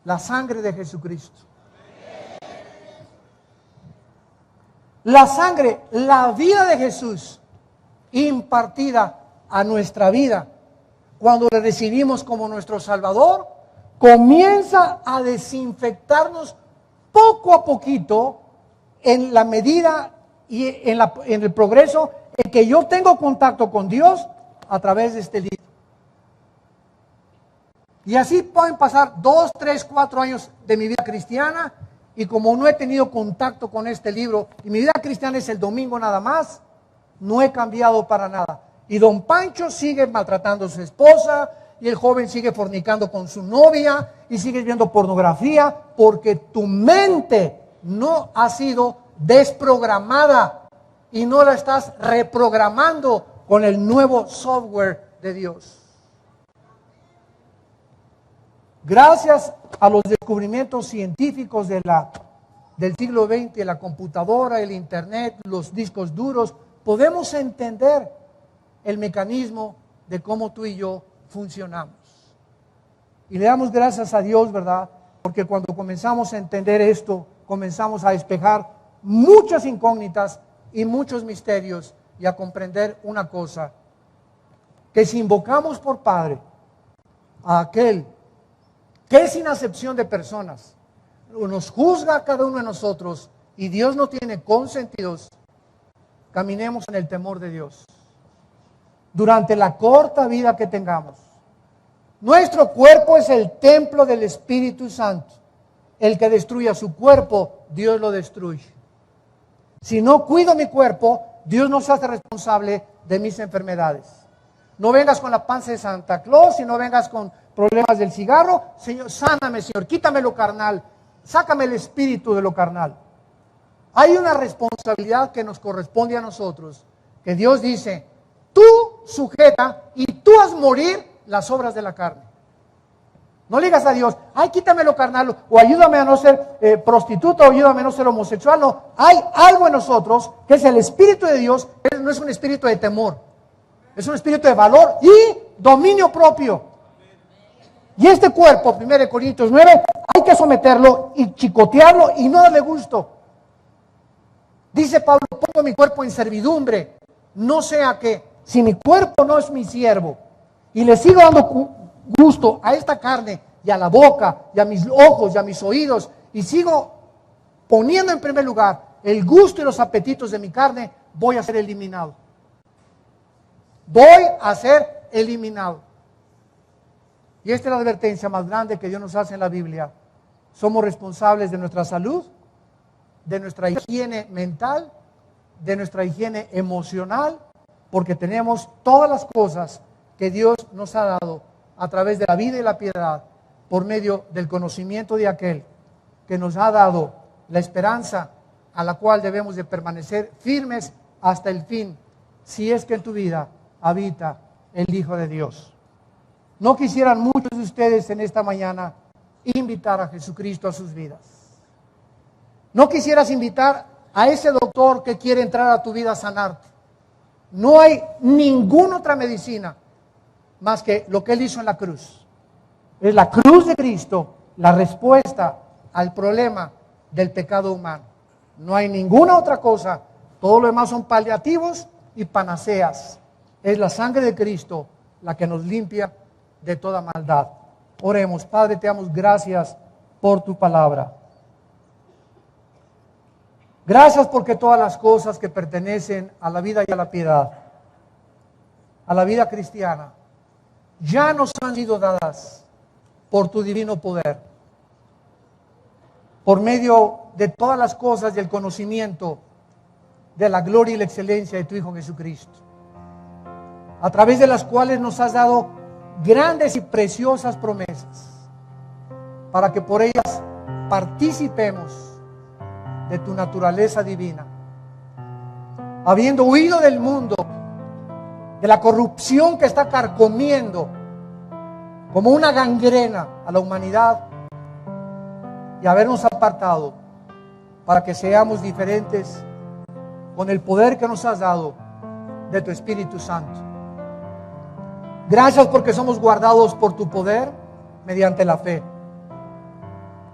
la sangre de Jesucristo. La sangre, la vida de Jesús impartida a nuestra vida cuando le recibimos como nuestro Salvador, comienza a desinfectarnos poco a poquito en la medida y en el progreso en que yo tengo contacto con Dios a través de este libro. Y así pueden pasar 2, 3, 4 años de mi vida cristiana, y como no he tenido contacto con este libro, y mi vida cristiana es el domingo nada más, no he cambiado para nada. Y don Pancho sigue maltratando a su esposa, y el joven sigue fornicando con su novia, y sigues viendo pornografía, porque tu mente no ha sido desprogramada, y no la estás reprogramando con el nuevo software de Dios. Gracias a los descubrimientos científicos de la del siglo XX, la computadora, el internet, los discos duros, podemos entender el mecanismo de cómo tú y yo funcionamos. Y le damos gracias a Dios, ¿verdad? Porque cuando comenzamos a entender esto, comenzamos a despejar muchas incógnitas y muchos misterios y a comprender una cosa, que si invocamos por Padre a aquel que es sin acepción de personas, nos juzga a cada uno de nosotros y Dios no tiene consentidos, caminemos en el temor de Dios. Durante la corta vida que tengamos, nuestro cuerpo es el templo del Espíritu Santo. El que destruya su cuerpo, Dios lo destruye. Si no cuido mi cuerpo, Dios no se hace responsable de mis enfermedades. No vengas con la panza de Santa Claus y no vengas con problemas del cigarro. Señor, sáname, Señor, quítame lo carnal, sácame el espíritu de lo carnal. Hay una responsabilidad que nos corresponde a nosotros, que Dios dice, tú sujeta y tú haz morir las obras de la carne. No le digas a Dios, ay, quítame lo carnal, o ayúdame a no ser prostituta, o ayúdame a no ser homosexual. No, hay algo en nosotros que es el Espíritu de Dios. No es un espíritu de temor, es un espíritu de valor y dominio propio. Y este cuerpo, 1 Corintios 9, hay que someterlo y chicotearlo y no darle gusto. Dice Pablo, pongo mi cuerpo en servidumbre, no sea que si mi cuerpo no es mi siervo y le sigo dando gusto a esta carne y a la boca y a mis ojos y a mis oídos y sigo poniendo en primer lugar el gusto y los apetitos de mi carne, voy a ser eliminado. Voy a ser eliminado. Y esta es la advertencia más grande que Dios nos hace en la Biblia. Somos responsables de nuestra salud, de nuestra higiene mental, de nuestra higiene emocional, porque tenemos todas las cosas que Dios nos ha dado a través de la vida y la piedad, por medio del conocimiento de aquel que nos ha dado la esperanza a la cual debemos de permanecer firmes hasta el fin, si es que en tu vida habita el Hijo de Dios. ¿No quisieran muchos de ustedes en esta mañana invitar a Jesucristo a sus vidas? ¿No quisieras invitar a ese doctor que quiere entrar a tu vida a sanarte? No hay ninguna otra medicina más que lo que Él hizo en la cruz. Es la cruz de Cristo la respuesta al problema del pecado humano. No hay ninguna otra cosa. Todo lo demás son paliativos y panaceas. Es la sangre de Cristo la que nos limpia de toda maldad. Oremos. Padre, te damos gracias por tu palabra. Gracias porque todas las cosas que pertenecen a la vida y a la piedad, a la vida cristiana, ya nos han sido dadas por tu divino poder, por medio de todas las cosas y el conocimiento de la gloria y la excelencia de tu Hijo Jesucristo, a través de las cuales nos has dado grandes y preciosas promesas, para que por ellas participemos de tu naturaleza divina, habiendo huido del mundo, de la corrupción que está carcomiendo como una gangrena a la humanidad, y habernos apartado para que seamos diferentes con el poder que nos has dado de tu Espíritu Santo. Gracias porque somos guardados por tu poder mediante la fe.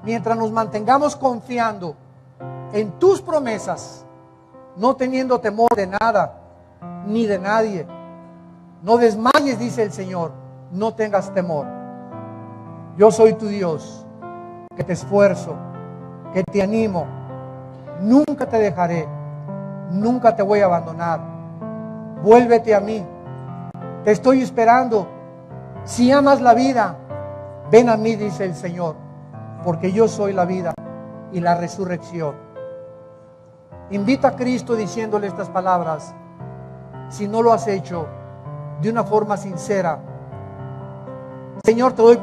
Mientras nos mantengamos confiando en tus promesas, no teniendo temor de nada ni de nadie, no desmayes, dice el Señor, no tengas temor. Yo soy tu Dios, que te esfuerzo, que te animo, nunca te dejaré, nunca te voy a abandonar. Vuélvete a mí, te estoy esperando. Si amas la vida, ven a mí, dice el Señor, porque yo soy la vida y la resurrección. Invita a Cristo diciéndole estas palabras, si no lo has hecho de una forma sincera. Señor, te doy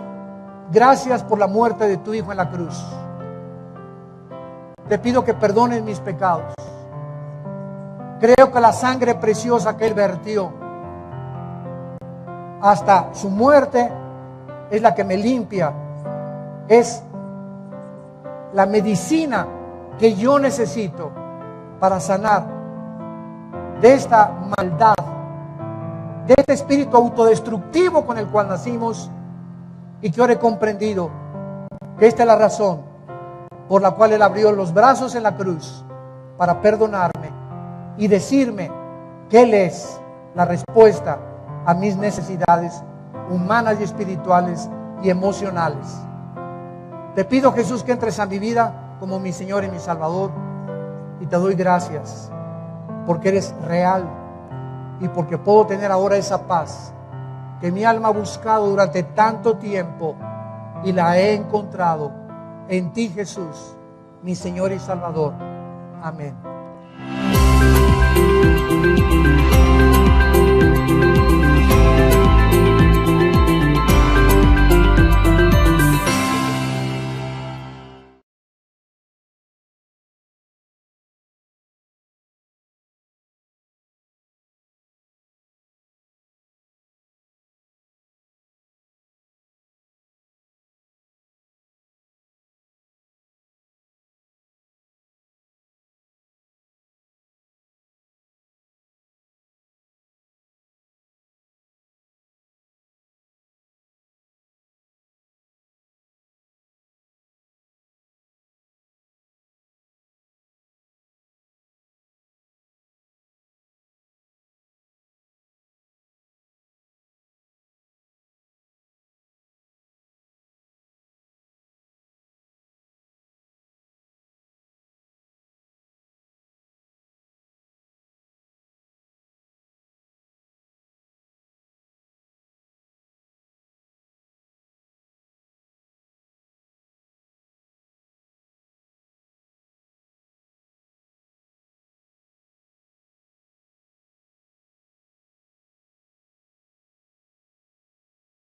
gracias por la muerte de tu Hijo en la cruz. Te pido que perdones mis pecados. Creo que la sangre preciosa que Él vertió hasta su muerte es la que me limpia, es la medicina que yo necesito para sanar de esta maldad, de este espíritu autodestructivo con el cual nacimos, y que ahora he comprendido que esta es la razón por la cual Él abrió los brazos en la cruz para perdonarme y decirme que Él es la respuesta a mis necesidades humanas y espirituales y emocionales. Te pido, Jesús, que entres a mi vida como mi Señor y mi Salvador, y te doy gracias porque eres real y porque puedo tener ahora esa paz que mi alma ha buscado durante tanto tiempo y la he encontrado en ti, Jesús, mi Señor y Salvador. Amén.